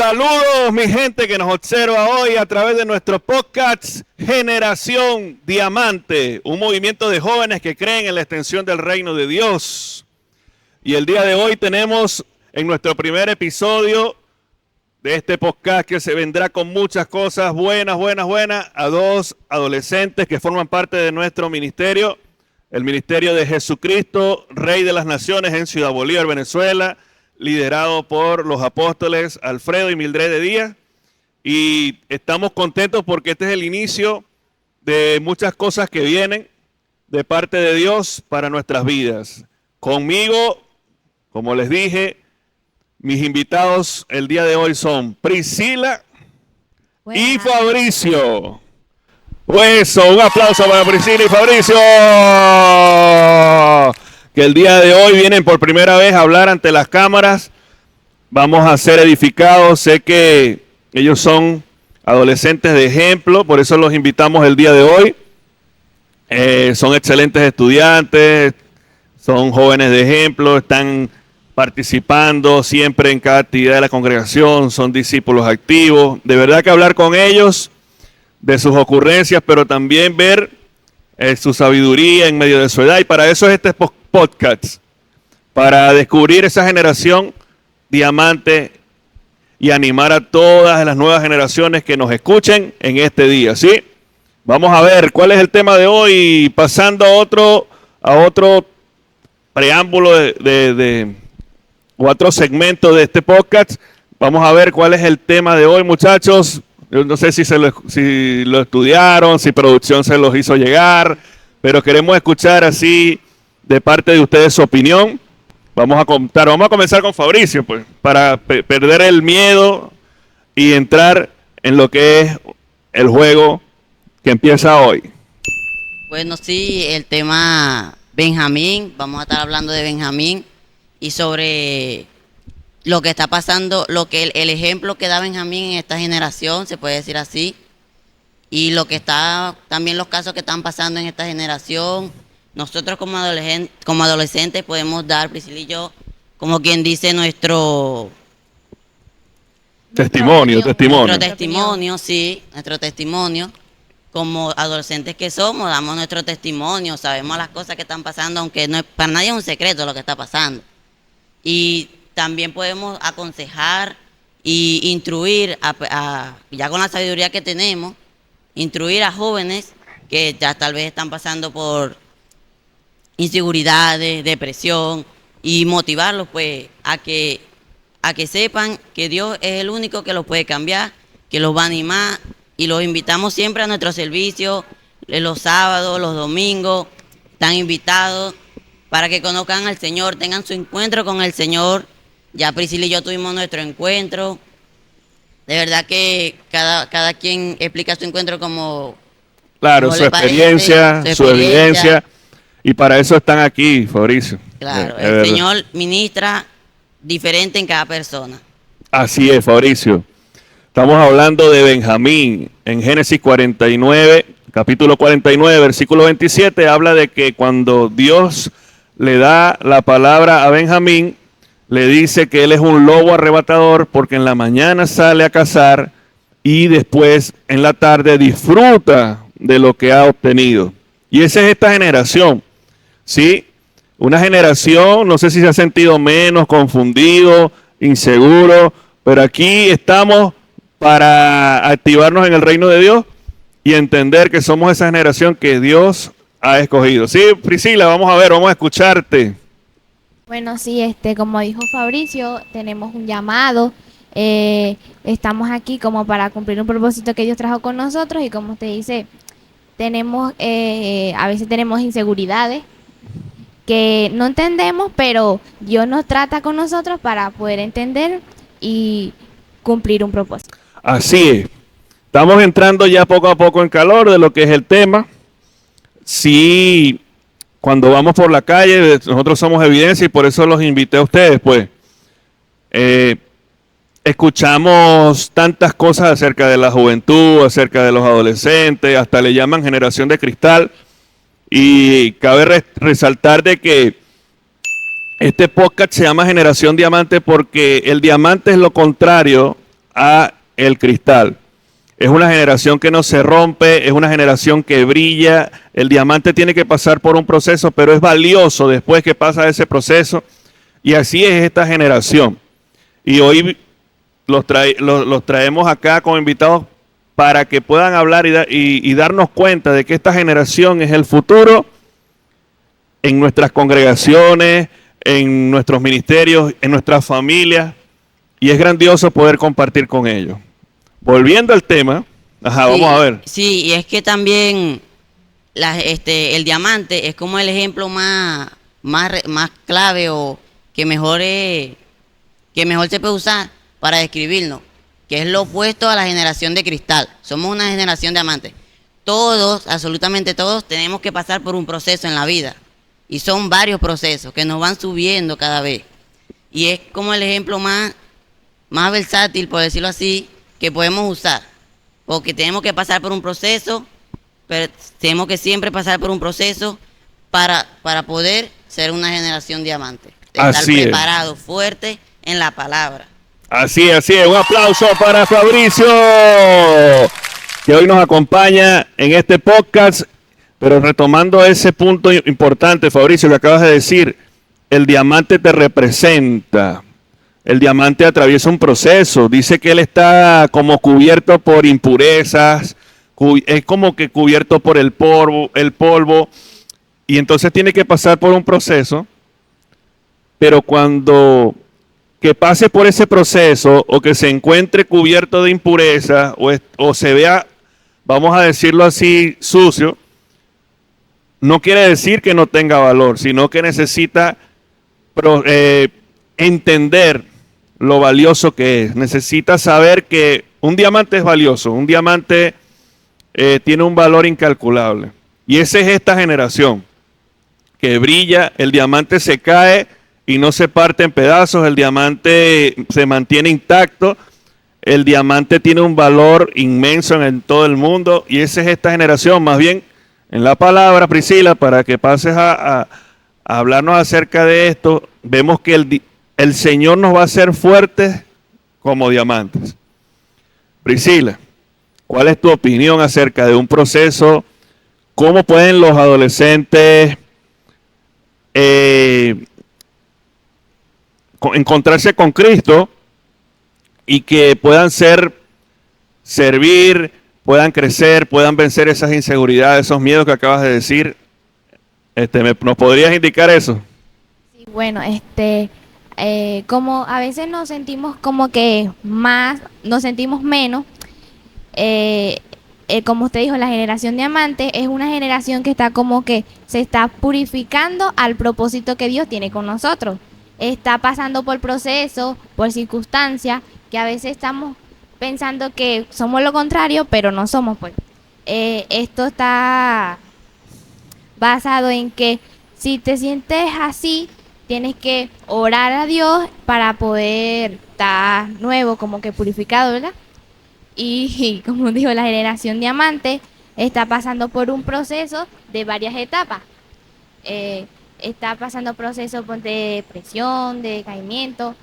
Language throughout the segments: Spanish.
Saludos mi gente que nos observa hoy a través de nuestro podcast Generación Diamante, un movimiento de jóvenes que creen en la extensión del reino de Dios. Y el día de hoy tenemos en nuestro primer episodio de este podcast que se vendrá con muchas cosas buenas, a dos adolescentes que forman parte de nuestro ministerio, el Ministerio de Jesucristo, Rey de las Naciones en Ciudad Bolívar, Venezuela, liderado por los apóstoles Alfredo y Mildred de Díaz, y estamos contentos porque este es el inicio de muchas cosas que vienen de parte de Dios para nuestras vidas. Conmigo, como les dije, mis invitados el día de hoy son Priscila y Fabricio. Eso, un aplauso para Priscila y Fabricio, que el día de hoy vienen por primera vez a hablar ante las cámaras. Vamos a ser edificados. Sé que ellos son adolescentes de ejemplo, por eso los invitamos el día de hoy. Son excelentes estudiantes, son jóvenes de ejemplo, están participando siempre en cada actividad de la congregación, son discípulos activos. De verdad que hablar con ellos de sus ocurrencias, pero también ver su sabiduría en medio de su edad, y para eso es este podcast, para descubrir esa generación diamante y animar a todas las nuevas generaciones que nos escuchen en este día, ¿sí? Vamos a ver cuál es el tema de hoy, pasando a otro preámbulo o otro segmento de este podcast. Vamos a ver cuál es el tema de hoy, muchachos. Yo no sé si lo estudiaron, si producción se los hizo llegar, pero queremos escuchar así de parte de ustedes su opinión. Vamos a comenzar con Fabricio, pues, para perder el miedo y entrar en lo que es el juego que empieza hoy. Bueno, sí, el tema Benjamín, vamos a estar hablando de Benjamín y sobre lo que está pasando, el ejemplo que da Benjamín en esta generación, se puede decir así, y lo que está, también los casos que están pasando en esta generación. Nosotros como adolescentes podemos dar, Priscila y yo, como quien dice, nuestro testimonio, sí, nuestro testimonio. Como adolescentes que somos, damos nuestro testimonio, sabemos las cosas que están pasando, aunque no es, para nadie es un secreto lo que está pasando. Y también podemos aconsejar y instruir, ya con la sabiduría que tenemos, instruir a jóvenes que ya tal vez están pasando por inseguridades, depresión, y motivarlos pues a que sepan que Dios es el único que los puede cambiar, que los va a animar, y los invitamos siempre a nuestro servicio, los sábados, los domingos, están invitados para que conozcan al Señor, tengan su encuentro con el Señor. Ya Priscila y yo tuvimos nuestro encuentro. De verdad que cada quien explica su encuentro como... Claro, su experiencia, su evidencia. Y para eso están aquí, Fabricio. Claro, el Señor ministra diferente en cada persona. Así es, Fabricio. Estamos hablando de Benjamín. En Génesis 49, capítulo 49, versículo 27, habla de que cuando Dios le da la palabra a Benjamín, le dice que él es un lobo arrebatador porque en la mañana sale a cazar y después en la tarde disfruta de lo que ha obtenido. Y esa es esta generación, ¿sí? Una generación, no sé si se ha sentido menos, confundido, inseguro, pero aquí estamos para activarnos en el reino de Dios y entender que somos esa generación que Dios ha escogido. Sí, Priscila, vamos a escucharte. Bueno, sí, como dijo Fabricio, tenemos un llamado, estamos aquí como para cumplir un propósito que Dios trajo con nosotros, y como usted dice, a veces tenemos inseguridades que no entendemos, pero Dios nos trata con nosotros para poder entender y cumplir un propósito. Así es, estamos entrando ya poco a poco en calor de lo que es el tema. Sí. Cuando vamos por la calle, nosotros somos evidencia y por eso los invité a ustedes, pues. Escuchamos tantas cosas acerca de la juventud, acerca de los adolescentes, hasta le llaman generación de cristal. Y cabe resaltar de que este podcast se llama Generación Diamante porque el diamante es lo contrario a el cristal. Es una generación que no se rompe, es una generación que brilla. El diamante tiene que pasar por un proceso, pero es valioso después que pasa ese proceso. Y así es esta generación. Y hoy los traemos acá como invitados para que puedan hablar y darnos cuenta de que esta generación es el futuro en nuestras congregaciones, en nuestros ministerios, en nuestras familias. Y es grandioso poder compartir con ellos. Volviendo al tema, vamos a ver. Sí, y es que también el diamante es como el ejemplo más clave o que mejor se puede usar para describirnos, que es lo opuesto a la generación de cristal. Somos una generación de diamantes. Todos, absolutamente todos, tenemos que pasar por un proceso en la vida. Y son varios procesos que nos van subiendo cada vez. Y es como el ejemplo más versátil, por decirlo así, que podemos usar, porque tenemos que pasar por un proceso, pero tenemos que siempre pasar por un proceso para poder ser una generación diamante, estar preparado, fuerte en la palabra. Así es, un aplauso para Fabricio, que hoy nos acompaña en este podcast, pero retomando ese punto importante, Fabricio, que acabas de decir, el diamante te representa. El diamante atraviesa un proceso. Dice que él está como cubierto por impurezas, es como que cubierto por el polvo, y entonces tiene que pasar por un proceso. Pero cuando que pase por ese proceso o que se encuentre cubierto de impurezas o se vea, vamos a decirlo así, sucio, no quiere decir que no tenga valor, sino que necesita entender lo valioso que es. Necesita saber que un diamante es valioso, un diamante tiene un valor incalculable. Y esa es esta generación que brilla, el diamante se cae y no se parte en pedazos, el diamante se mantiene intacto, el diamante tiene un valor inmenso en todo el mundo, y esa es esta generación. Más bien, en la palabra, Priscila, para que pases a hablarnos acerca de esto, vemos que el Señor nos va a hacer fuertes como diamantes. Priscila, ¿cuál es tu opinión acerca de un proceso? ¿Cómo pueden los adolescentes encontrarse con Cristo y que puedan servir, puedan crecer, puedan vencer esas inseguridades, esos miedos que acabas de decir? ¿Nos podrías indicar eso? Sí, bueno, como a veces nos sentimos como que nos sentimos menos, como usted dijo, la generación diamante es una generación que está como que se está purificando al propósito que Dios tiene con nosotros. Está pasando por procesos, por circunstancias, que a veces estamos pensando que somos lo contrario, pero no somos, pues. Esto está basado en que si te sientes así, tienes que orar a Dios para poder estar nuevo, como que purificado, ¿verdad? Y como dijo, la generación diamante está pasando por un proceso de varias etapas. Está pasando procesos de depresión, de decaimiento,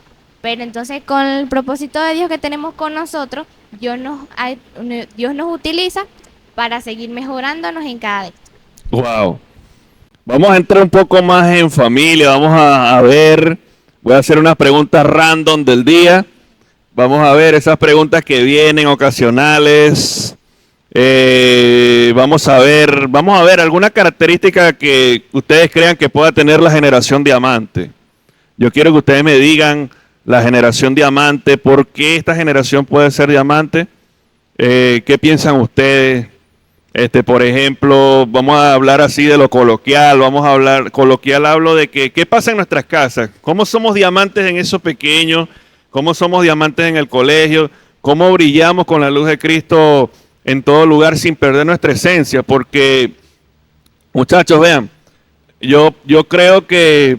pero entonces con el propósito de Dios que tenemos con nosotros, Dios nos utiliza para seguir mejorándonos en cada día. Wow. Vamos a entrar un poco más en familia, vamos a ver, voy a hacer unas preguntas random del día. Vamos a ver esas preguntas que vienen ocasionales. Vamos a ver alguna característica que ustedes crean que pueda tener la generación diamante. Yo quiero que ustedes me digan la generación diamante, ¿por qué esta generación puede ser diamante? ¿Qué piensan ustedes? Por ejemplo, vamos a hablar así de lo coloquial, hablo de qué pasa en nuestras casas, cómo somos diamantes en eso pequeño, cómo somos diamantes en el colegio, cómo brillamos con la luz de Cristo en todo lugar sin perder nuestra esencia, porque, muchachos, vean, yo creo que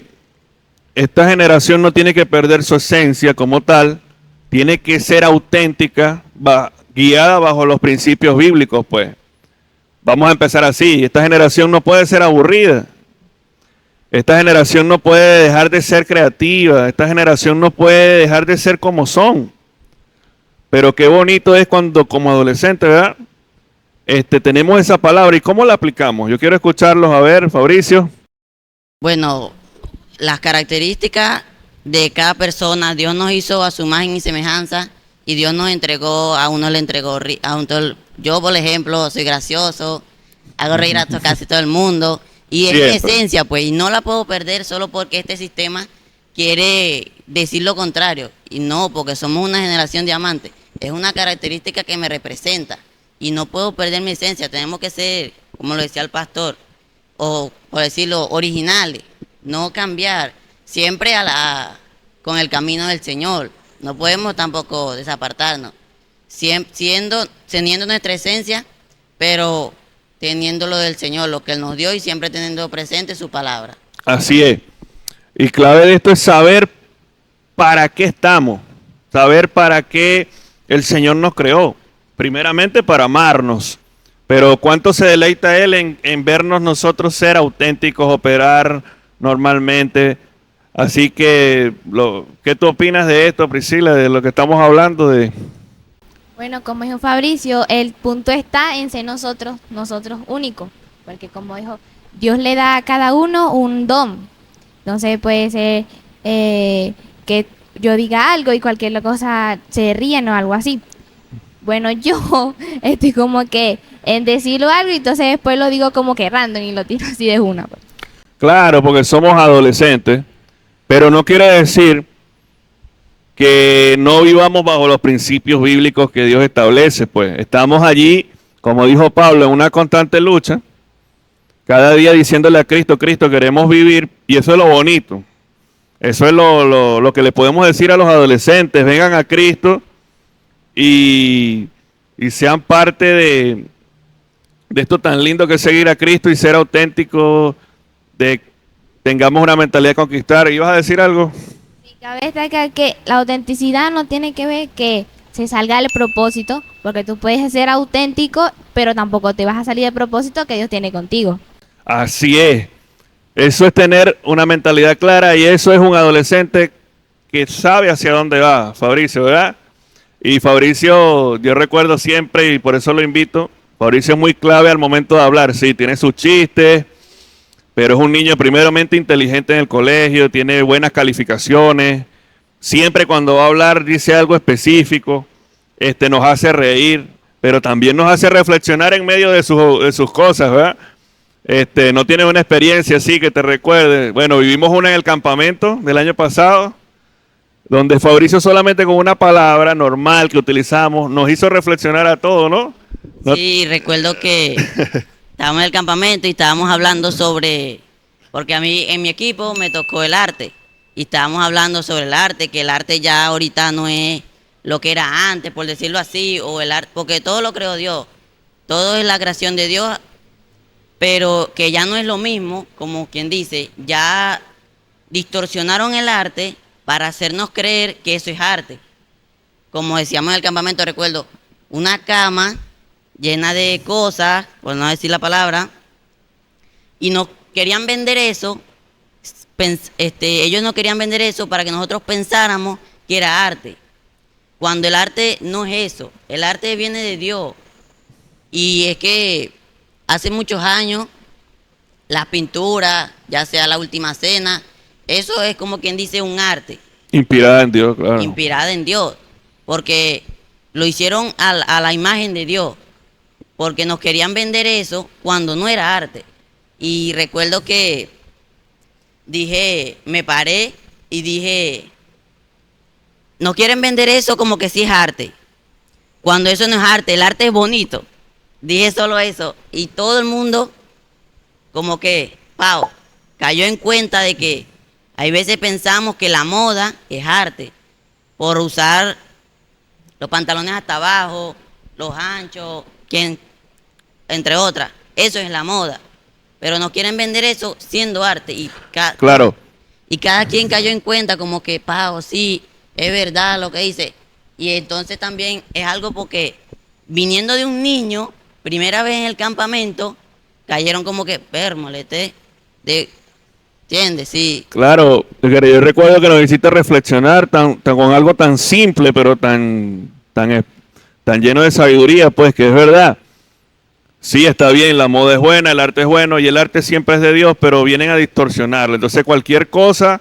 esta generación no tiene que perder su esencia como tal, tiene que ser auténtica, guiada bajo los principios bíblicos, pues. Vamos a empezar así. Esta generación no puede ser aburrida. Esta generación no puede dejar de ser creativa. Esta generación no puede dejar de ser como son. Pero qué bonito es cuando como adolescente, ¿verdad? Tenemos esa palabra y cómo la aplicamos. Yo quiero escucharlos, a ver, Fabricio. Bueno, las características de cada persona, Dios nos hizo a su imagen y semejanza y Dios nos entregó, a uno le entregó, yo por ejemplo soy gracioso, hago reír a casi todo el mundo y es mi Siempre. esencia pues y no la puedo perder solo porque este sistema quiere decir lo contrario y no, porque somos una generación de amantes, es una característica que me representa y no puedo perder mi esencia, tenemos que ser, como lo decía el pastor, o por decirlo, originales, no cambiar, siempre con el camino del Señor. No podemos tampoco desapartarnos, teniendo nuestra esencia, pero teniendo lo del Señor, lo que Él nos dio y siempre teniendo presente su palabra. Así es. Y clave de esto es saber para qué estamos, saber para qué el Señor nos creó. Primeramente para amarnos, pero cuánto se deleita Él en vernos nosotros ser auténticos, operar normalmente. Así que, ¿qué tú opinas de esto, Priscila, de lo que estamos hablando de? Bueno, como dijo Fabricio, el punto está en ser nosotros únicos, porque como dijo, Dios le da a cada uno un don. Entonces puede ser que yo diga algo y cualquier cosa se ríen o algo así. Bueno, yo estoy como que en decirlo algo y entonces después lo digo como que random y lo tiro así de una. Pues. Claro, porque somos adolescentes, pero no quiere decir que no vivamos bajo los principios bíblicos que Dios establece. Pues estamos allí, como dijo Pablo, en una constante lucha, cada día diciéndole a Cristo, Cristo, queremos vivir, y eso es lo bonito. Eso es lo que le podemos decir a los adolescentes, vengan a Cristo y sean parte de esto tan lindo que es seguir a Cristo y ser auténticos, tengamos una mentalidad de conquistar. ¿Ibas a decir algo? Y cabe destacar que la autenticidad no tiene que ver que se salga del propósito, porque tú puedes ser auténtico, pero tampoco te vas a salir del propósito que Dios tiene contigo. Así es. Eso es tener una mentalidad clara y eso es un adolescente que sabe hacia dónde va, Fabricio, ¿verdad? Y Fabricio, yo recuerdo siempre y por eso lo invito, Fabricio es muy clave al momento de hablar, sí, tiene sus chistes, pero es un niño primeramente inteligente en el colegio, tiene buenas calificaciones, siempre cuando va a hablar dice algo específico, nos hace reír, pero también nos hace reflexionar en medio de sus cosas, ¿verdad? No tiene una experiencia así que te recuerde. Bueno, vivimos una en el campamento del año pasado, donde Fabricio solamente con una palabra normal que utilizamos nos hizo reflexionar a todos, ¿no? Sí, recuerdo que estábamos en el campamento y estábamos hablando sobre, porque a mí en mi equipo me tocó el arte, y estábamos hablando sobre el arte, que el arte ya ahorita no es lo que era antes, por decirlo así, o el arte, porque todo lo creó Dios, todo es la creación de Dios, pero que ya no es lo mismo, como quien dice, ya distorsionaron el arte para hacernos creer que eso es arte. Como decíamos en el campamento, recuerdo, una cama llena de cosas, por no decir la palabra, y nos querían vender eso, ellos no querían vender eso para que nosotros pensáramos que era arte, cuando el arte no es eso, el arte viene de Dios, y es que hace muchos años, las pinturas, ya sea la Última Cena, eso es como quien dice un arte. Inspirada en Dios, claro. Inspirada en Dios, porque lo hicieron a la imagen de Dios, porque nos querían vender eso cuando no era arte. Y recuerdo que me paré y dije, no quieren vender eso como que sí es arte, cuando eso no es arte, el arte es bonito. Dije solo eso y todo el mundo como que, cayó en cuenta de que hay veces pensamos que la moda es arte por usar los pantalones hasta abajo, los anchos, entre otras. Eso es la moda. Pero no quieren vender eso siendo arte. Claro. Y cada quien cayó en cuenta como que, sí, es verdad lo que dice. Y entonces también es algo porque viniendo de un niño, primera vez en el campamento, cayeron como que, ¿entiendes? Sí. Claro, yo recuerdo que nos hiciste reflexionar con algo tan simple, pero tan tan lleno de sabiduría, pues que es verdad. Sí, está bien, la moda es buena, el arte es bueno y el arte siempre es de Dios, pero vienen a distorsionarlo. Entonces cualquier cosa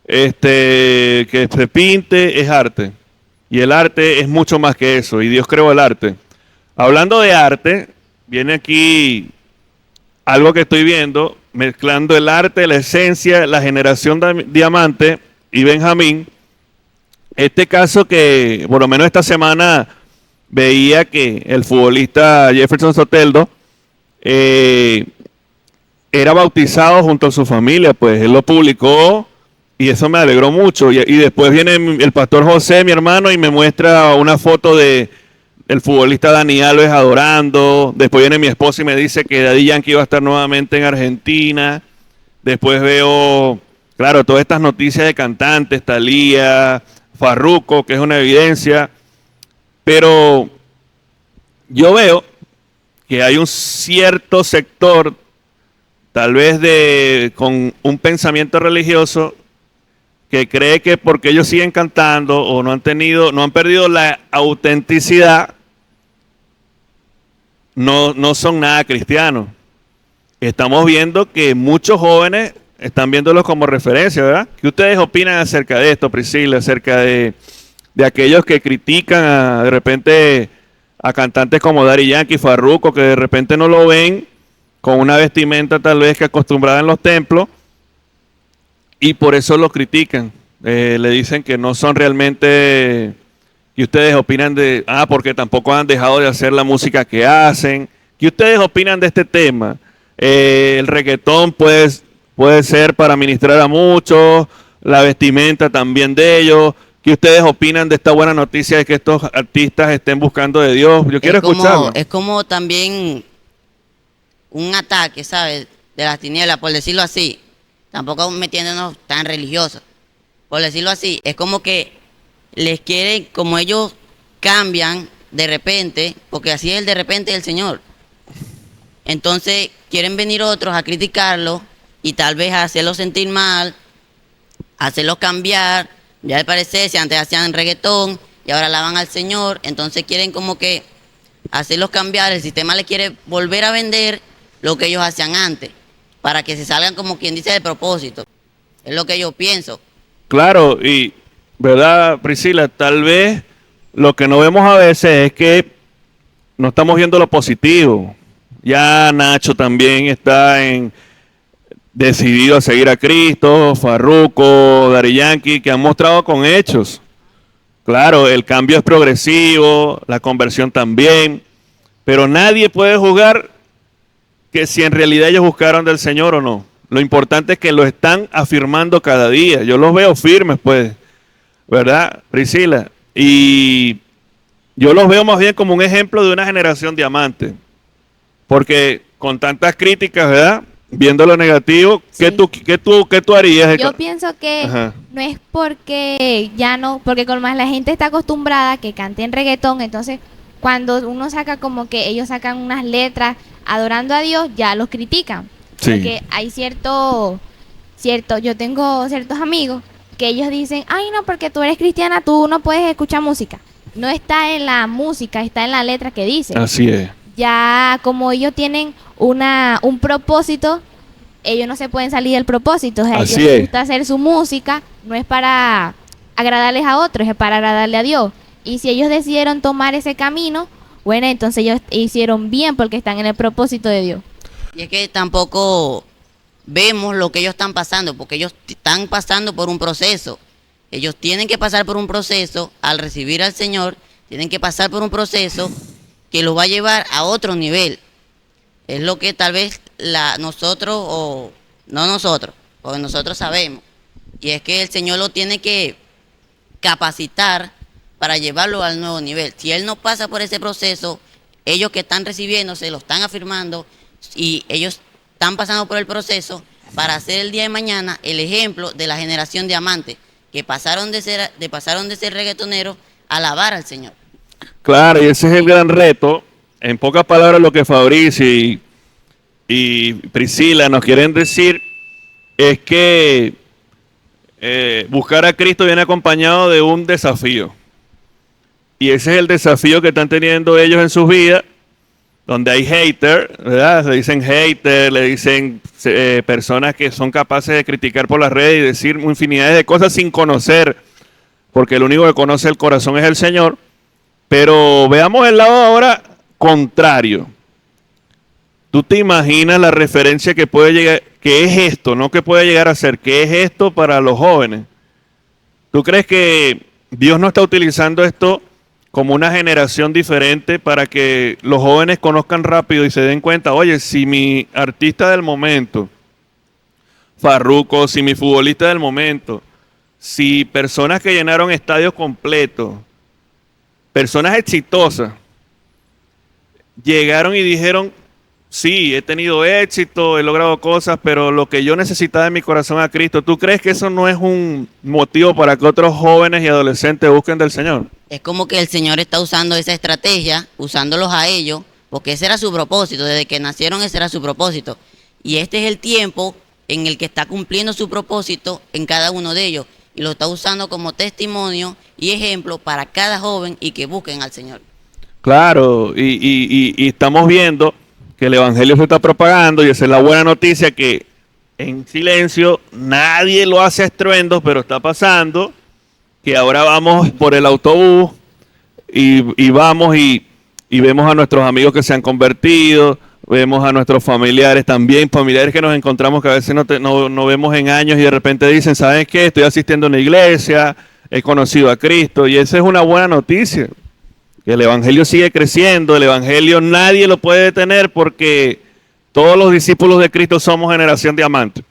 que se pinte es arte. Y el arte es mucho más que eso, y Dios creó el arte. Hablando de arte, viene aquí algo que estoy viendo, mezclando el arte, la esencia, la generación Diamante y Benjamín. Este caso que, por lo menos esta semana, veía que el futbolista Jefferson Soteldo era bautizado junto a su familia, pues él lo publicó y eso me alegró mucho. Y después viene el pastor José, mi hermano, y me muestra una foto de el futbolista Dani Alves adorando. Después viene mi esposa y me dice que Daddy Yankee va a estar nuevamente en Argentina. Después veo, claro, todas estas noticias de cantantes, Thalía, Farruko, que es una evidencia. Pero yo veo que hay un cierto sector, tal vez con un pensamiento religioso, que cree que porque ellos siguen cantando o no han perdido la autenticidad, no son nada cristianos. Estamos viendo que muchos jóvenes están viéndolos como referencia, ¿verdad? ¿Qué ustedes opinan acerca de esto, Priscila? Acerca de aquellos que critican de repente a cantantes como Daddy Yankee, Farruko, que de repente no lo ven con una vestimenta tal vez que acostumbrada en los templos, y por eso lo critican. Le dicen que no son realmente... ¿Qué ustedes opinan porque tampoco han dejado de hacer la música que hacen? ¿Qué ustedes opinan de este tema? El reggaetón puede ser para ministrar a muchos, la vestimenta también de ellos. ¿Qué ustedes opinan de esta buena noticia de que estos artistas estén buscando de Dios? Yo quiero escucharlo. Es como también un ataque, ¿sabes? De las tinieblas, por decirlo así. Tampoco metiéndonos tan religiosos. Por decirlo así, es como que les quieren, como ellos cambian de repente, porque así es el de repente del Señor. Entonces quieren venir otros a criticarlo y tal vez a hacerlos sentir mal, hacerlos cambiar. Ya al parecer, si antes hacían reggaetón y ahora alaban al Señor, entonces quieren como que hacerlos cambiar. El sistema les quiere volver a vender lo que ellos hacían antes, para que se salgan como quien dice del propósito. Es lo que yo pienso. Claro, y verdad, Priscila, tal vez lo que no vemos a veces es que no estamos viendo lo positivo. Ya Nacho también está decidido a seguir a Cristo, Farruko, Daddy Yankee, que han mostrado con hechos. Claro, el cambio es progresivo, la conversión también, pero nadie puede juzgar que si en realidad ellos buscaron del Señor o no. Lo importante es que lo están afirmando cada día. Yo los veo firmes, pues, ¿verdad, Priscila? Y yo los veo más bien como un ejemplo de una generación diamante. Porque con tantas críticas, ¿verdad? Viendo lo negativo, Sí. ¿qué tú harías? Yo pienso que Ajá. no es porque porque con más la gente está acostumbrada a que canten reggaetón, entonces cuando uno saca como que ellos sacan unas letras adorando a Dios, ya los critican. Sí. Porque hay yo tengo ciertos amigos que ellos dicen, ay no, porque tú eres cristiana, tú no puedes escuchar música. No está en la música, está en la letra que dice. Así es. Ya como ellos tienen un propósito, ellos no se pueden salir del propósito. O sea, Así ellos les es. gusta hacer su música, no es para agradarles a otros, es para agradarle a Dios. Y si ellos decidieron tomar ese camino, bueno, entonces ellos hicieron bien porque están en el propósito de Dios. Y es que tampoco vemos lo que ellos están pasando, porque ellos están pasando por un proceso. Ellos tienen que pasar por un proceso, al recibir al Señor, tienen que pasar por un proceso que los va a llevar a otro nivel. Es lo que tal vez nosotros, o no nosotros, porque nosotros sabemos. Y es que el Señor lo tiene que capacitar para llevarlo al nuevo nivel. Si Él no pasa por ese proceso, ellos que están recibiendo se lo están afirmando y ellos están pasando por el proceso para hacer el día de mañana el ejemplo de la generación diamante, que pasaron de ser reggaetoneros a alabar al Señor. Claro, y ese es el gran reto. En pocas palabras, lo que Fabricio y Priscila nos quieren decir es que buscar a Cristo viene acompañado de un desafío. Y ese es el desafío que están teniendo ellos en sus vidas, donde hay haters, ¿verdad? Le dicen haters, le dicen personas que son capaces de criticar por las redes y decir infinidades de cosas sin conocer, porque el único que conoce el corazón es el Señor. Pero veamos el lado ahora contrario. ¿Tú te imaginas la referencia que puede llegar, que es esto, no que puede llegar a ser, que es esto para los jóvenes? ¿Tú crees que Dios no está utilizando esto como una generación diferente para que los jóvenes conozcan rápido y se den cuenta, oye, si mi artista del momento, Farruko, si mi futbolista del momento, si personas que llenaron estadios completos, personas exitosas, llegaron y dijeron, sí, he tenido éxito, he logrado cosas, pero lo que yo necesitaba en mi corazón a Cristo, ¿tú crees que eso no es un motivo para que otros jóvenes y adolescentes busquen del Señor? Es como que el Señor está usando esa estrategia, usándolos a ellos, porque ese era su propósito, desde que nacieron ese era su propósito. Y este es el tiempo en el que está cumpliendo su propósito en cada uno de ellos. Y lo está usando como testimonio y ejemplo para cada joven y que busquen al Señor. Claro, y estamos viendo que el Evangelio se está propagando y esa es la buena noticia, que en silencio nadie lo hace a estruendos, pero está pasando, que ahora vamos por el autobús y vamos y vemos a nuestros amigos que se han convertido, vemos a nuestros familiares también, familiares que nos encontramos que a veces no vemos en años y de repente dicen, ¿saben qué? Estoy asistiendo a una iglesia, he conocido a Cristo, y esa es una buena noticia. Que el Evangelio sigue creciendo, el Evangelio nadie lo puede detener porque todos los discípulos de Cristo somos generación diamante.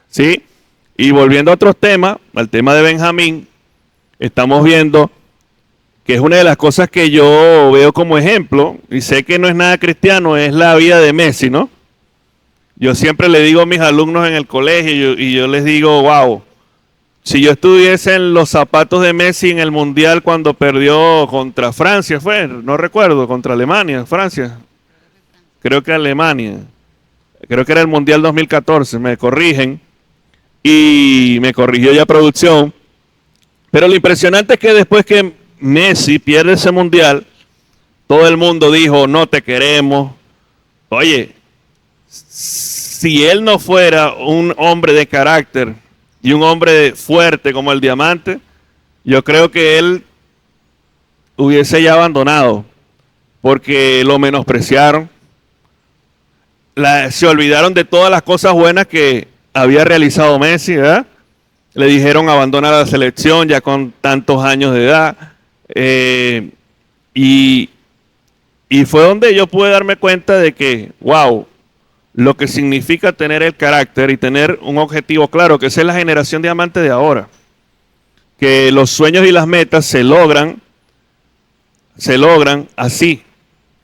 ¿Sí? Y volviendo a otros temas, al tema de Benjamín, estamos viendo que es una de las cosas que yo veo como ejemplo, y sé que no es nada cristiano, es la vida de Messi, ¿no? Yo siempre le digo a mis alumnos en el colegio y yo les digo, wow, si yo estuviese en los zapatos de Messi en el Mundial cuando perdió contra Francia, no recuerdo, contra Alemania, Francia. Creo que Alemania. Creo que era el Mundial 2014, me corrigen. Y me corrigió ya producción. Pero lo impresionante es que después que Messi pierde ese Mundial, todo el mundo dijo, no te queremos. Oye, si él no fuera un hombre de carácter y un hombre fuerte como el diamante, yo creo que él hubiese ya abandonado, porque lo menospreciaron, se olvidaron de todas las cosas buenas que había realizado Messi, ¿verdad? Le dijeron abandonar la selección ya con tantos años de edad, y fue donde yo pude darme cuenta de que, wow, lo que significa tener el carácter y tener un objetivo claro, que esa es la generación diamante de ahora. Que los sueños y las metas se logran así.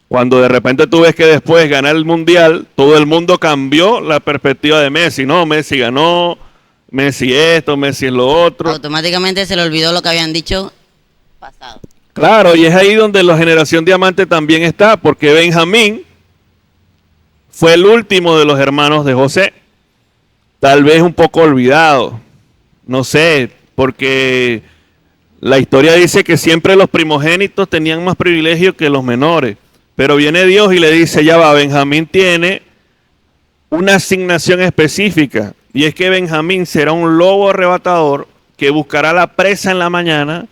Cuando de repente tú ves que después de ganar el Mundial, todo el mundo cambió la perspectiva de Messi. No, Messi ganó, Messi esto, Messi es lo otro. Automáticamente se le olvidó lo que habían dicho pasado. Claro, y es ahí donde la generación diamante también está, porque Benjamín fue el último de los hermanos de José, tal vez un poco olvidado, no sé, porque la historia dice que siempre los primogénitos tenían más privilegios que los menores, pero viene Dios y le dice, ya va, Benjamín tiene una asignación específica, y es que Benjamín será un lobo arrebatador que buscará la presa en la mañana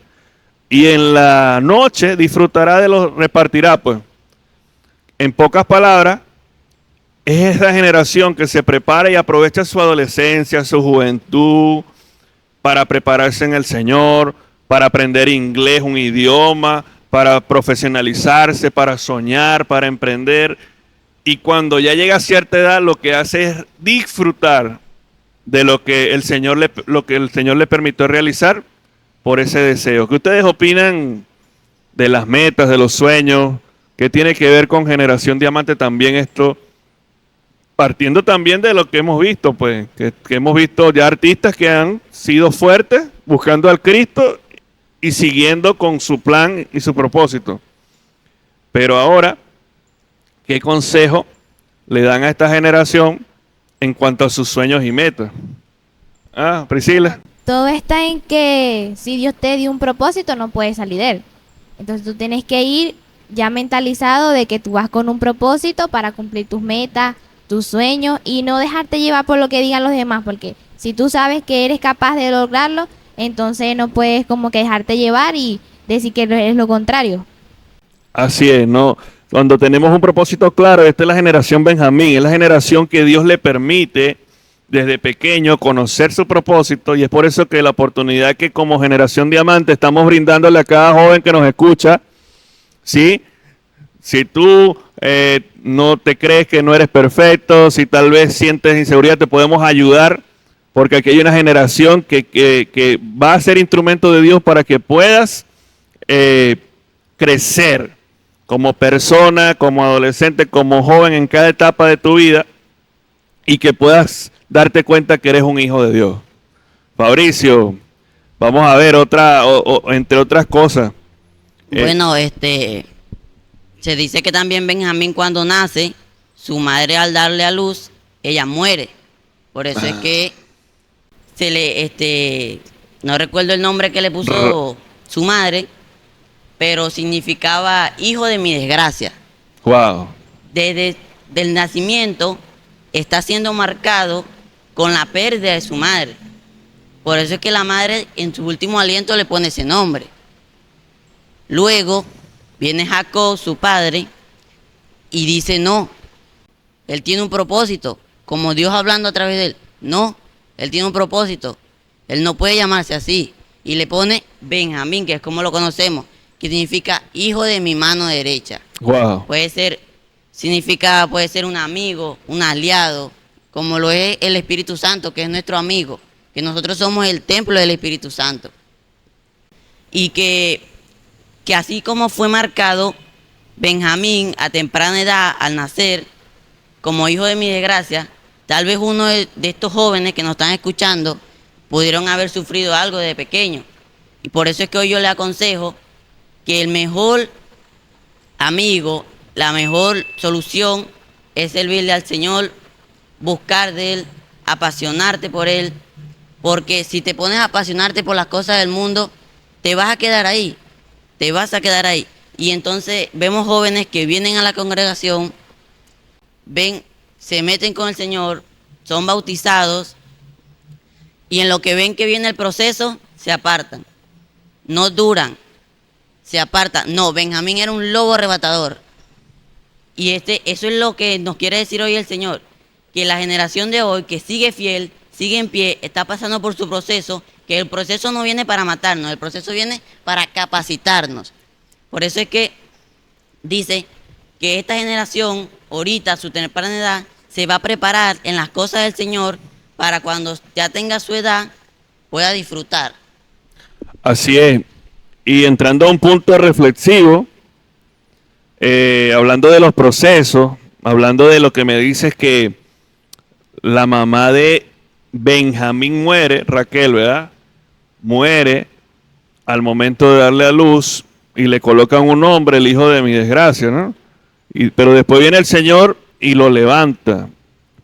y en la noche disfrutará de los, repartirá, pues. En pocas palabras, es esa generación que se prepara y aprovecha su adolescencia, su juventud, para prepararse en el Señor, para aprender inglés, un idioma, para profesionalizarse, para soñar, para emprender. Y cuando ya llega a cierta edad, lo que hace es disfrutar de lo que el Señor le permitió realizar por ese deseo. ¿Qué ustedes opinan de las metas, de los sueños? ¿Qué tiene que ver con Generación Diamante también esto? Partiendo también de lo que hemos visto, pues, que hemos visto ya artistas que han sido fuertes buscando al Cristo y siguiendo con su plan y su propósito. Pero ahora, ¿qué consejo le dan a esta generación en cuanto a sus sueños y metas? Ah, Priscila. Todo está en que si Dios te dio un propósito, no puedes salir de él. Entonces tú tienes que ir ya mentalizado de que tú vas con un propósito para cumplir tus metas, tus sueños y no dejarte llevar por lo que digan los demás, porque si tú sabes que eres capaz de lograrlo, entonces no puedes como que dejarte llevar y decir que es lo contrario. Así es, ¿no? Cuando tenemos un propósito claro, esta es la generación Benjamín, es la generación que Dios le permite desde pequeño conocer su propósito y es por eso que la oportunidad que como generación diamante estamos brindándole a cada joven que nos escucha, ¿sí? Si tú no te crees que no eres perfecto, si tal vez sientes inseguridad, te podemos ayudar porque aquí hay una generación que va a ser instrumento de Dios para que puedas crecer como persona, como adolescente, como joven en cada etapa de tu vida y que puedas darte cuenta que eres un hijo de Dios. Fabricio, vamos a ver entre otras cosas. Bueno, se dice que también Benjamín cuando nace, su madre al darle a luz, ella muere. Por eso es que no recuerdo el nombre que le puso su madre, pero significaba hijo de mi desgracia. Wow. Desde el nacimiento está siendo marcado con la pérdida de su madre. Por eso es que la madre en su último aliento le pone ese nombre. Luego viene Jacob, su padre, y dice no, él tiene un propósito, como Dios hablando a través de él. No, él tiene un propósito, él no puede llamarse así. Y le pone Benjamín, que es como lo conocemos, que significa hijo de mi mano derecha. Wow. Puede ser un amigo, un aliado, como lo es el Espíritu Santo, que es nuestro amigo, que nosotros somos el templo del Espíritu Santo. Y que así como fue marcado Benjamín a temprana edad al nacer como hijo de mi desgracia, tal vez uno de estos jóvenes que nos están escuchando pudieron haber sufrido algo de pequeño. Y por eso es que hoy yo le aconsejo que el mejor amigo, la mejor solución es servirle al Señor, buscar de Él, apasionarte por Él, porque si te pones a apasionarte por las cosas del mundo, te vas a quedar ahí. Te vas a quedar ahí. Y entonces vemos jóvenes que vienen a la congregación, se meten con el Señor, son bautizados, y en lo que ven que viene el proceso, se apartan. No duran, se apartan. No, Benjamín era un lobo arrebatador. Y eso es lo que nos quiere decir hoy el Señor, que la generación de hoy, que sigue fiel, sigue en pie, está pasando por su proceso, que el proceso no viene para matarnos, el proceso viene para capacitarnos. Por eso es que dice que esta generación, ahorita, a su temprana edad, se va a preparar en las cosas del Señor para cuando ya tenga su edad, pueda disfrutar. Así es. Y entrando a un punto reflexivo, hablando de los procesos, hablando de lo que me dices que la mamá de Benjamín muere, Raquel, ¿verdad? Muere al momento de darle a luz y le colocan un nombre, el hijo de mi desgracia, ¿no? Pero después viene el Señor y lo levanta,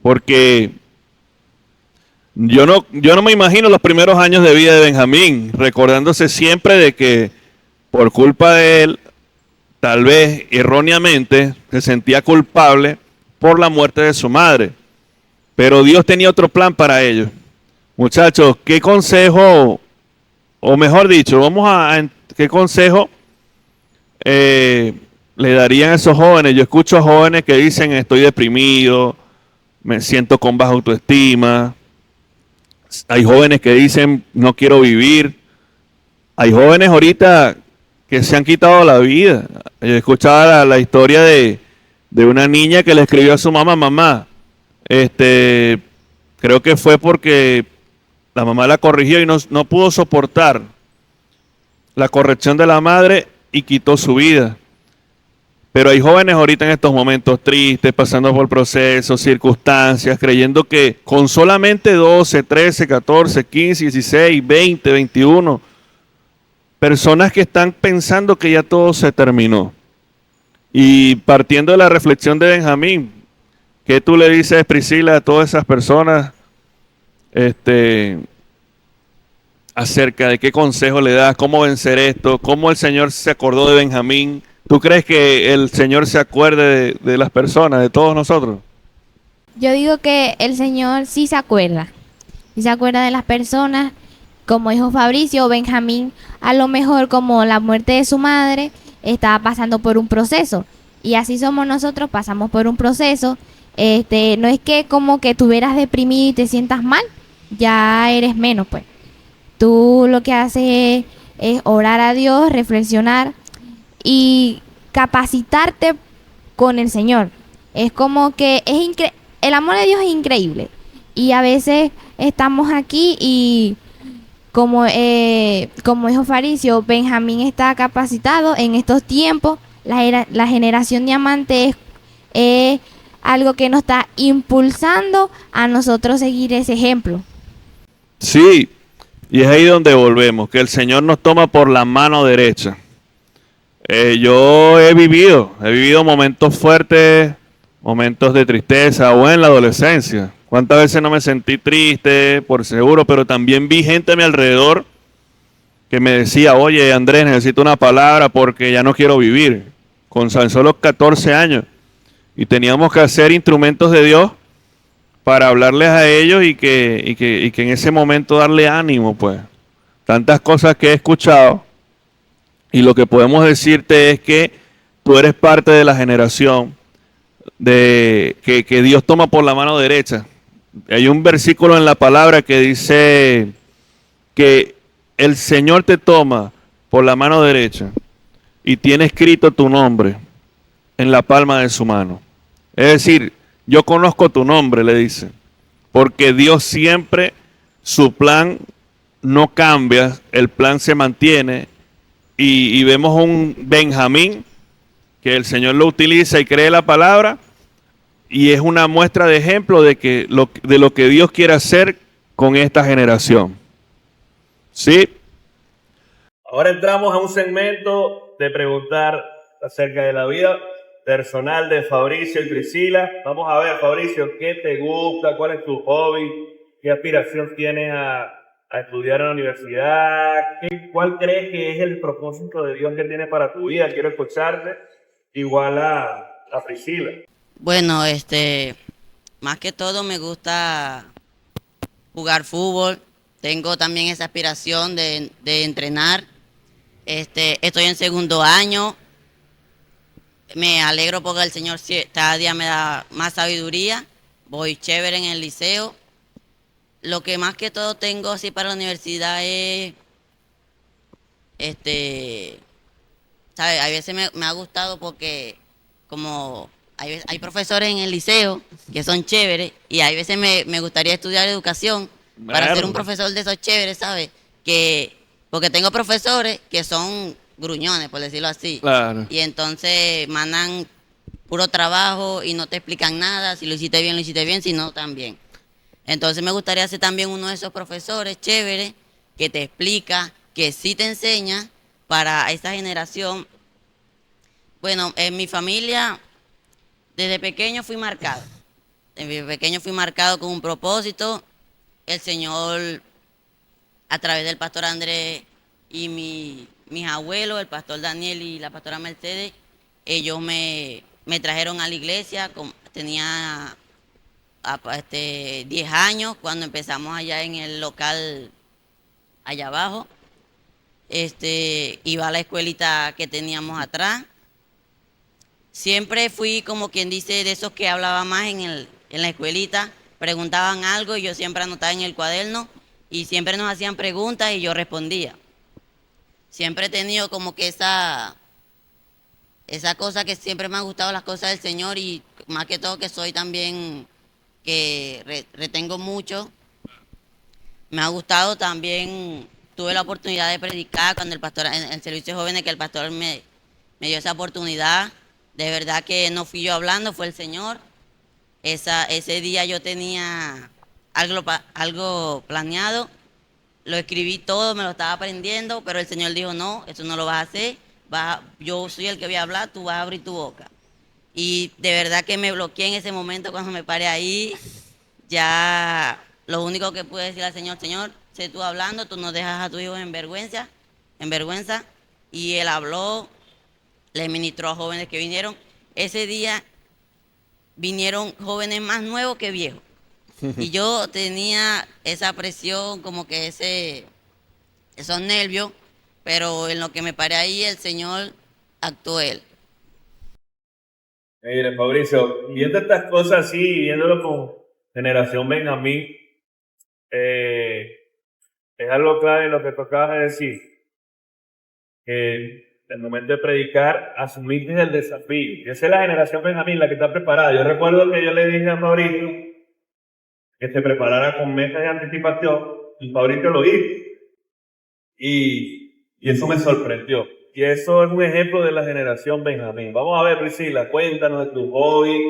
porque yo no me imagino los primeros años de vida de Benjamín, recordándose siempre de que por culpa de él, tal vez erróneamente, se sentía culpable por la muerte de su madre. Pero Dios tenía otro plan para ellos. Muchachos, ¿qué consejo, o mejor dicho, qué consejo le darían a esos jóvenes? Yo escucho a jóvenes que dicen estoy deprimido, me siento con baja autoestima. Hay jóvenes que dicen no quiero vivir. Hay jóvenes ahorita que se han quitado la vida. Yo escuchaba la historia de una niña que le escribió a su mamá, creo que fue porque la mamá la corrigió y no pudo soportar la corrección de la madre y quitó su vida. Pero hay jóvenes ahorita en estos momentos tristes, pasando por procesos, circunstancias, creyendo que con solamente 12, 13, 14, 15, 16, 20, 21, personas que están pensando que ya todo se terminó. Y partiendo de la reflexión de Benjamín, ¿qué tú le dices, Priscila, a todas esas personas? acerca de qué consejo le das, cómo vencer esto, cómo el Señor se acordó de Benjamín. ¿Tú crees que el Señor se acuerde de las personas, de todos nosotros? Yo digo que el Señor sí se acuerda. Sí se acuerda de las personas, como dijo Fabricio, Benjamín, a lo mejor como la muerte de su madre, estaba pasando por un proceso. Y así somos nosotros, pasamos por un proceso. No es que como que tú hubieras deprimido y te sientas mal, ya eres menos, pues. Tú lo que haces es orar a Dios, reflexionar y capacitarte con el Señor. Es como que el amor de Dios es increíble. Y a veces estamos aquí y como dijo Faricio, Benjamín está capacitado en estos tiempos. La generación diamante es algo que nos está impulsando a nosotros seguir ese ejemplo. Sí, y es ahí donde volvemos, que el Señor nos toma por la mano derecha. Yo he vivido momentos fuertes, momentos de tristeza, o en la adolescencia. ¿Cuántas veces no me sentí triste, por seguro? Pero también vi gente a mi alrededor que me decía, oye, Andrés, necesito una palabra porque ya no quiero vivir. Con tan solo 14 años. Y teníamos que hacer instrumentos de Dios para hablarles a ellos y que en ese momento darle ánimo, pues. Tantas cosas que he escuchado. Y lo que podemos decirte es que tú eres parte de la generación de que Dios toma por la mano derecha. Hay un versículo en la palabra que dice que el Señor te toma por la mano derecha y tiene escrito tu nombre en la palma de su mano. Es decir, yo conozco tu nombre, le dice, porque Dios siempre, su plan no cambia, el plan se mantiene y vemos un Benjamín que el Señor lo utiliza y cree la palabra y es una muestra de ejemplo de lo que Dios quiere hacer con esta generación. ¿Sí? Ahora entramos a un segmento de preguntar acerca de la vida personal de Fabricio y Priscila. Vamos a ver, Fabricio, ¿qué te gusta? ¿Cuál es tu hobby? ¿Qué aspiración tienes a estudiar en la universidad? ¿Cuál crees que es el propósito de Dios que tienes para tu vida? Quiero escucharte. Igual a Priscila. Bueno, más que todo me gusta jugar fútbol. Tengo también esa aspiración de entrenar. Estoy en segundo año. Me alegro porque el Señor cada día me da más sabiduría. Voy chévere en el liceo. Lo que más que todo tengo así para la universidad es, ¿sabes? A veces me ha gustado porque como hay profesores en el liceo que son chéveres y a veces me gustaría estudiar educación para ser un profesor de esos chéveres, ¿sabes? Porque tengo profesores que son gruñones, por decirlo así. Claro. Y entonces mandan puro trabajo y no te explican nada, si lo hiciste bien, si no, también. Entonces me gustaría ser también uno de esos profesores chéveres que te explica, que sí te enseña para esta generación. Bueno, en mi familia, desde pequeño fui marcado. Desde pequeño fui marcado con un propósito. El Señor, a través del pastor Andrés y mis abuelos, el pastor Daniel y la pastora Mercedes, ellos me trajeron a la iglesia. Tenía 10 años cuando empezamos allá en el local allá abajo. Iba a la escuelita que teníamos atrás. Siempre fui como quien dice de esos que hablaba más en la escuelita. Preguntaban algo y yo siempre anotaba en el cuaderno y siempre nos hacían preguntas y yo respondía. Siempre he tenido como que esa cosa que siempre me ha gustado las cosas del Señor y más que todo que soy también que retengo mucho. Me ha gustado también, tuve la oportunidad de predicar cuando el pastor, en el servicio de jóvenes, que el pastor me dio esa oportunidad. De verdad que no fui yo hablando, fue el Señor. Ese día yo tenía algo planeado, lo escribí todo, me lo estaba aprendiendo, pero el Señor dijo, no, eso no lo vas a hacer, yo soy el que voy a hablar, tú vas a abrir tu boca. Y de verdad que me bloqueé en ese momento cuando me paré ahí. Ya lo único que pude decir al Señor, estés tú hablando, tú no dejas a tu hijo en vergüenza. Y él habló, le ministró a jóvenes que vinieron. Ese día vinieron jóvenes más nuevos que viejos. Y yo tenía esa presión, como que esos nervios, pero en lo que me paré ahí, el Señor actuó él. Mire, Fabricio, viendo estas cosas así, viéndolo con Generación Benjamín, es algo clave lo que tú acabas de decir, que el momento de predicar, asumir el desafío. Y esa es la Generación Benjamín, la que está preparada. Yo recuerdo que yo le dije a Fabricio que se preparara con meses de anticipación, y Fabricio lo hizo. Y eso me sorprendió. Y eso es un ejemplo de la Generación Benjamín. Vamos a ver, Priscila, cuéntanos de tu hobby,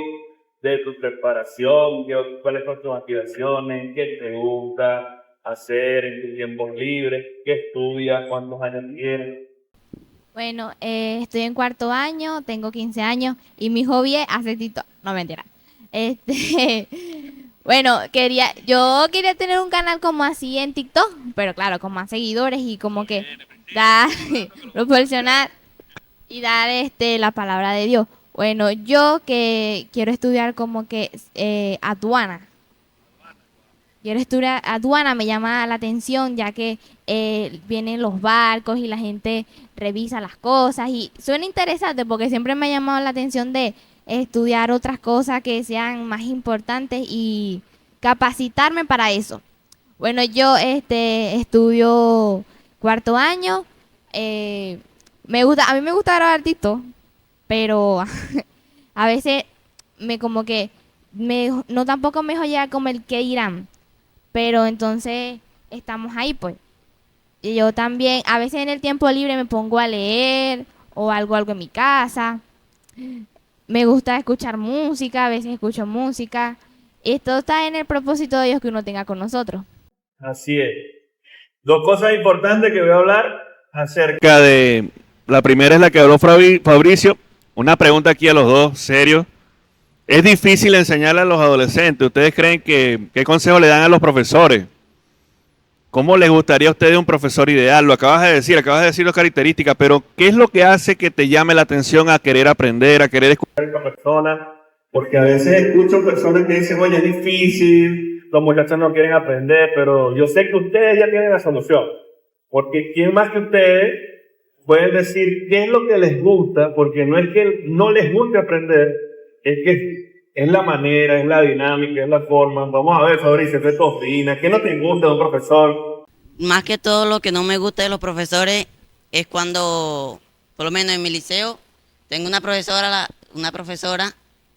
de tu preparación, cuáles son tus aspiraciones, qué te gusta hacer en tus tiempos libres, qué estudias, cuántos años tienes. Bueno, estoy en cuarto año, tengo 15 años y mi hobby es hacer TikTok. No, mentira. Bueno, yo quería tener un canal como así en TikTok, pero claro, con más seguidores y como que dar, proporcionar y dar la palabra de Dios. Bueno, yo que quiero estudiar como que aduana. Quiero estudiar aduana, me llama la atención ya que vienen los barcos y la gente revisa las cosas y suena interesante porque siempre me ha llamado la atención de estudiar otras cosas que sean más importantes y capacitarme para eso. Bueno, yo estudio cuarto año, a mí me gusta grabar TikTok, pero a veces no tampoco me dejo llegar como el que irán, pero entonces estamos ahí pues. Y yo también, a veces en el tiempo libre me pongo a leer o algo en mi casa. Me gusta escuchar música, a veces escucho música. Esto está en el propósito de Dios que uno tenga con nosotros. Así es. Dos cosas importantes que voy a hablar acerca de... La primera es la que habló Fabricio. Una pregunta aquí a los dos, serio. ¿Es difícil enseñarle a los adolescentes? ¿Ustedes creen qué consejo le dan a los profesores? ¿Cómo les gustaría a ustedes un profesor ideal? Lo acabas de decir las características, pero ¿qué es lo que hace que te llame la atención a querer aprender, a querer escuchar a esta persona? Porque a veces escucho personas que dicen, oye, es difícil, los muchachos no quieren aprender, pero yo sé que ustedes ya tienen la solución. Porque ¿quién más que ustedes pueden decir qué es lo que les gusta? Porque no es que no les guste aprender, es que es la manera, es la dinámica, es la forma. Vamos a ver, Fabricio, ¿qué tú opinas? ¿Qué no te gusta de un profesor? Más que todo, lo que no me gusta de los profesores es cuando, por lo menos en mi liceo, tengo una profesora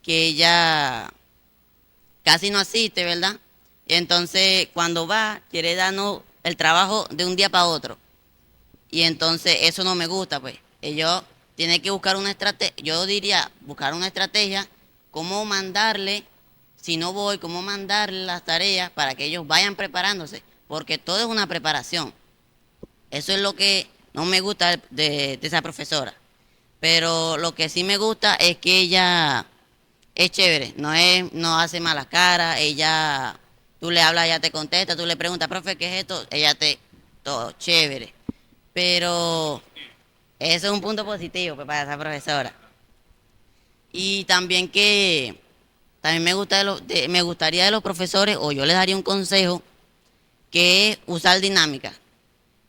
que ella casi no asiste, ¿verdad? Y entonces cuando va, quiere darnos el trabajo de un día para otro. Y entonces eso no me gusta, pues. Ellos tienen que buscar una estrategia, yo diría, buscar una estrategia, cómo mandarle, si no voy, cómo mandarle las tareas para que ellos vayan preparándose, porque todo es una preparación. Eso es lo que no me gusta de esa profesora. Pero lo que sí me gusta es que ella es chévere, no hace mala cara, tú le hablas, ella te contesta, tú le preguntas, profe, ¿qué es esto? Todo chévere. Pero eso es un punto positivo pues, para esa profesora. Y también me gustaría de los profesores, o yo les daría un consejo, que es usar dinámica.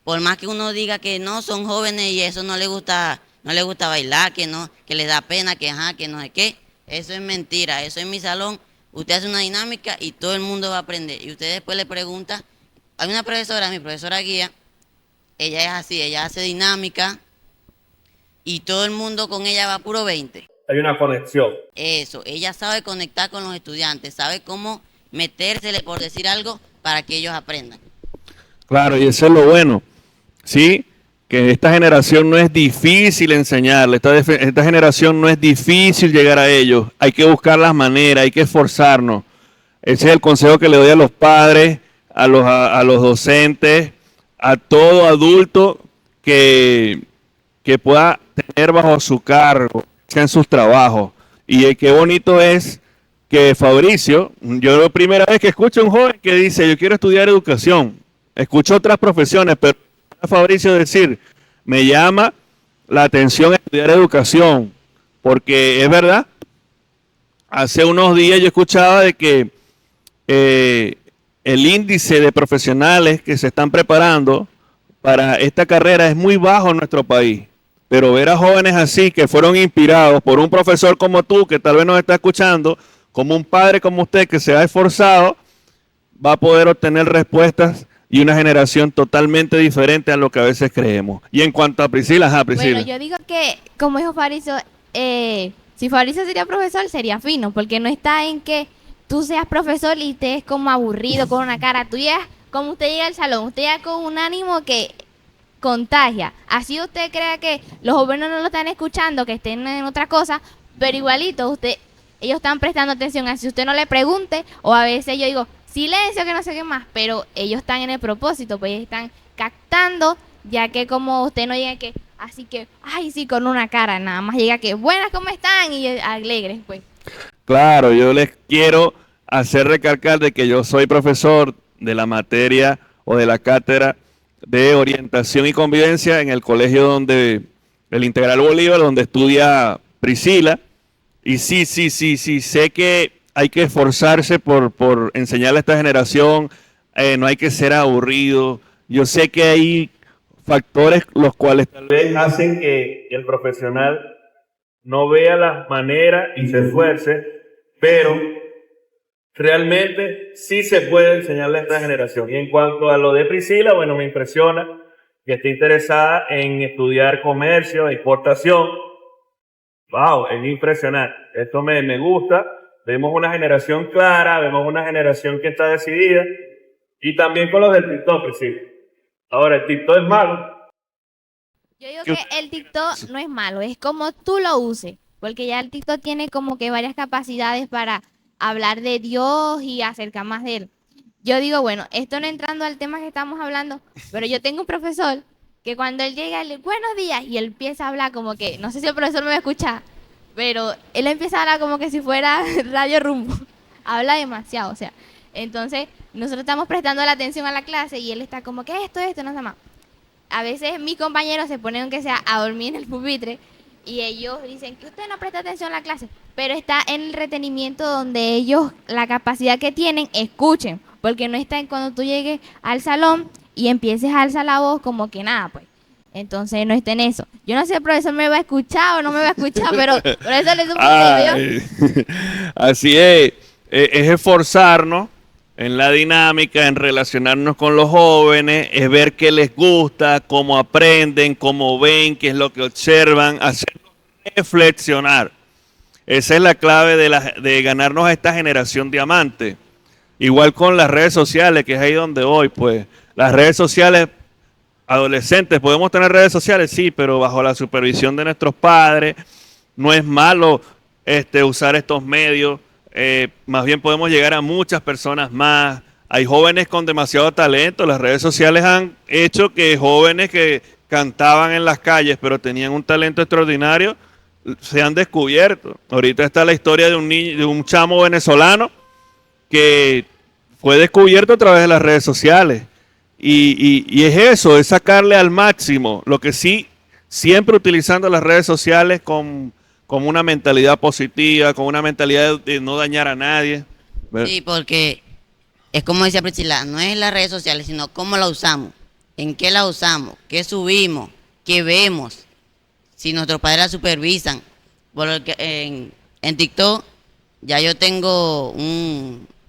Por más que uno diga que no, son jóvenes y eso no les gusta bailar, que les da pena, que no sé qué, eso es mentira. Eso en mi salón, usted hace una dinámica y todo el mundo va a aprender. Y usted después le pregunta, hay una profesora, mi profesora guía, ella es así, ella hace dinámica y todo el mundo con ella va puro 20. Hay una conexión. Eso, ella sabe conectar con los estudiantes, sabe cómo metérsele por decir algo para que ellos aprendan. Claro, y eso es lo bueno, ¿sí? Que esta generación no es difícil enseñarle, esta generación no es difícil llegar a ellos, hay que buscar las maneras, hay que esforzarnos. Ese es el consejo que le doy a los padres, a los docentes, a todo adulto que pueda tener bajo su cargo, en sus trabajos. Y qué bonito es que Fabricio, yo la primera vez que escucho a un joven que dice, yo quiero estudiar educación, escucho otras profesiones, pero Fabricio decir, me llama la atención estudiar educación, porque es verdad, hace unos días yo escuchaba de que el índice de profesionales que se están preparando para esta carrera es muy bajo en nuestro país. Pero ver a jóvenes así que fueron inspirados por un profesor como tú, que tal vez nos está escuchando, como un padre como usted que se ha esforzado, va a poder obtener respuestas y una generación totalmente diferente a lo que a veces creemos. Y en cuanto a Priscila, Priscila. Bueno, yo digo que, como dijo Fabricio, si Fabricio sería profesor, sería fino, porque no está en que tú seas profesor y estés como aburrido, con una cara. Tú llegas, como usted llega al salón, usted llega con un ánimo que contagia. Así usted crea que los jóvenes no lo están escuchando, que estén en otra cosa, pero igualito, ellos están prestando atención. Así usted no le pregunte, o a veces yo digo, silencio, que no sé qué más, pero ellos están en el propósito, pues ellos están captando, ya que como usted no llega que, así que, ay, sí, con una cara, nada más llega que, buenas, ¿cómo están? Y alegres, pues. Claro, yo les quiero hacer recalcar de que yo soy profesor de la materia o de la cátedra de orientación y convivencia en el colegio el Integral Bolívar, donde estudia Priscila. Y sí, sé que hay que esforzarse por enseñarle a esta generación, no hay que ser aburrido. Yo sé que hay factores los cuales tal vez hacen que el profesional no vea las maneras y se esfuerce, pero realmente sí se puede enseñarle a esta generación. Y en cuanto a lo de Priscila, bueno, me impresiona que esté interesada en estudiar comercio, exportación. Wow, es impresionante. Esto me gusta. Vemos una generación clara, vemos una generación que está decidida. Y también con los del TikTok, Priscila. Ahora, el TikTok es malo. Yo digo que el TikTok no es malo, es como tú lo uses, porque ya el TikTok tiene como que varias capacidades para hablar de Dios y acercar más de él. Yo digo, bueno, esto no entrando al tema que estamos hablando, pero yo tengo un profesor que cuando él llega, él buenos días, y él empieza a hablar como que, no sé si el profesor me va a escuchar, pero él empieza a hablar como que si fuera Radio Rumbo. Habla demasiado, o sea. Entonces, nosotros estamos prestando la atención a la clase y él está como que esto, no sé más. A veces mis compañeros se ponen, aunque sea, a dormir en el pupitre y ellos dicen que usted no presta atención a la clase, pero está en el retenimiento donde ellos, la capacidad que tienen, escuchen, porque no está en cuando tú llegues al salón y empieces a alzar la voz como que nada, pues. Entonces no está en eso. Yo no sé si el profesor me va a escuchar o no me va a escuchar, pero por eso le supongo. Así es esforzarnos en la dinámica, en relacionarnos con los jóvenes, es ver qué les gusta, cómo aprenden, cómo ven, qué es lo que observan, hacerlos reflexionar. Esa es la clave de ganarnos a esta generación diamante. Igual con las redes sociales, que es ahí donde voy, pues. Las redes sociales, adolescentes, ¿podemos tener redes sociales? Sí, pero bajo la supervisión de nuestros padres. No es malo usar estos medios. Más bien podemos llegar a muchas personas más. Hay jóvenes con demasiado talento. Las redes sociales han hecho que jóvenes que cantaban en las calles pero tenían un talento extraordinario se han descubierto. Ahorita está la historia de un chamo venezolano que fue descubierto a través de las redes sociales. Y es eso, es sacarle al máximo. Lo que sí, siempre utilizando las redes sociales con una mentalidad positiva, con una mentalidad de no dañar a nadie. Sí, porque es como decía Priscila, no es las redes sociales, sino cómo la usamos, en qué la usamos, qué subimos, qué vemos, si nuestros padres la supervisan. Porque en TikTok ya yo tengo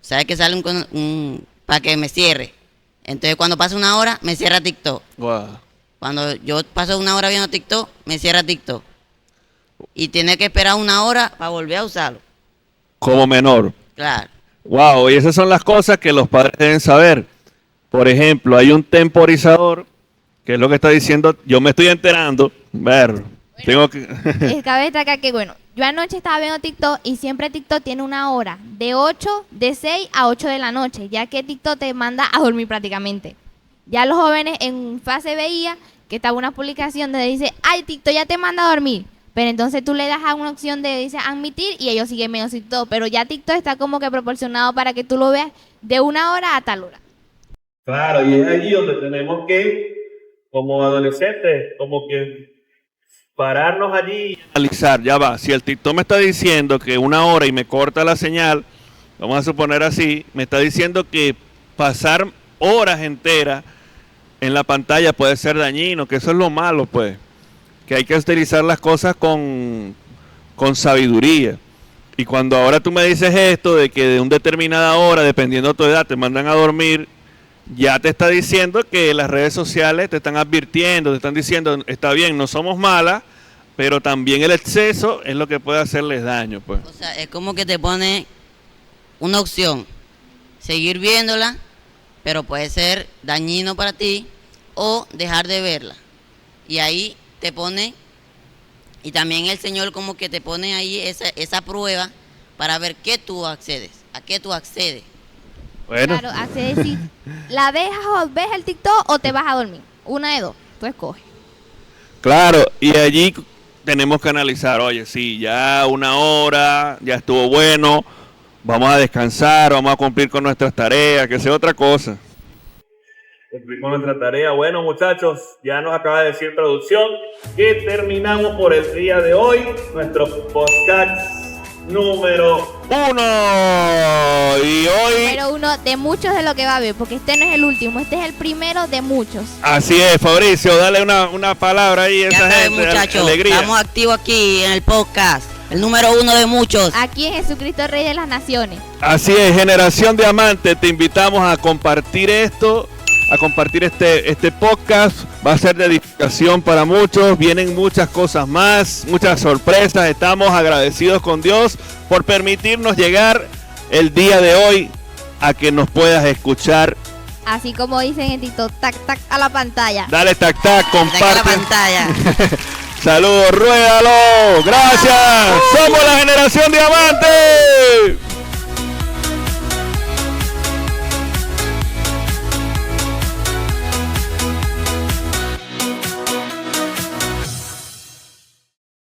¿sabes que sale para que me cierre? Entonces cuando pasa una hora, me cierra TikTok. Wow. Cuando yo paso una hora viendo TikTok, me cierra TikTok. Y tiene que esperar una hora para volver a usarlo. Como menor. Claro. Wow, y esas son las cosas que los padres deben saber. Por ejemplo, hay un temporizador, que es lo que está diciendo, yo me estoy enterando, tengo que... Cabe destacar que, bueno, yo anoche estaba viendo TikTok y siempre TikTok tiene una hora, de 6 a 8 de la noche, ya que TikTok te manda a dormir prácticamente. Ya los jóvenes en fase veía que estaba una publicación donde dice, ay, TikTok ya te manda a dormir. Pero entonces tú le das a una opción de dice admitir y ellos siguen menos TikTok. Pero ya TikTok está como que proporcionado para que tú lo veas de una hora a tal hora. Claro, y es allí donde tenemos que, como adolescentes, como que pararnos allí y analizar, ya va, si el TikTok me está diciendo que 1 hora y me corta la señal, vamos a suponer así, me está diciendo que pasar horas enteras en la pantalla puede ser dañino, que eso es lo malo, pues, que hay que utilizar las cosas con sabiduría. Y cuando ahora tú me dices esto de que de una determinada hora, dependiendo de tu edad, te mandan a dormir, ya te está diciendo que las redes sociales te están advirtiendo, te están diciendo, está bien, no somos malas, pero también el exceso es lo que puede hacerles daño, pues. O sea, es como que te pone una opción, seguir viéndola, pero puede ser dañino para ti, o dejar de verla. Y ahí te pone, y también el Señor como que te pone ahí esa prueba para ver qué tú accedes, a qué tú accedes. Bueno, Claro, hace decir, ¿la dejas o ves el TikTok o te vas a dormir? Una de dos, tú escoges. claro, y allí tenemos que analizar, oye, sí, ya 1 hora, ya estuvo bueno, vamos a descansar, vamos a cumplir con nuestras tareas, que sea otra cosa. Cumplir con nuestra tarea. Bueno, muchachos, ya nos acaba de decir producción que terminamos por el día de hoy nuestro podcast número 1. Y hoy, Pero uno de muchos de lo que va a ver, porque este no es el último, este es el primero de muchos. así es, Fabricio, dale una palabra ahí a Ya esa saben, gente, muchachos, alegría. estamos activos aquí en el podcast, el número 1 de muchos. Aquí en Jesucristo Rey de las Naciones. Así es, Generación Diamante, te invitamos a compartir esto, a compartir este podcast. Va a ser de edificación para muchos, vienen muchas cosas más, muchas sorpresas. Estamos agradecidos con Dios por permitirnos llegar el día de hoy a que nos puedas escuchar. Así como dicen en TikTok, tac, tac, a la pantalla. Dale tac tac, Saca la comparte. pantalla. Saludos, ruédalo. Gracias. Somos la Generación Diamante.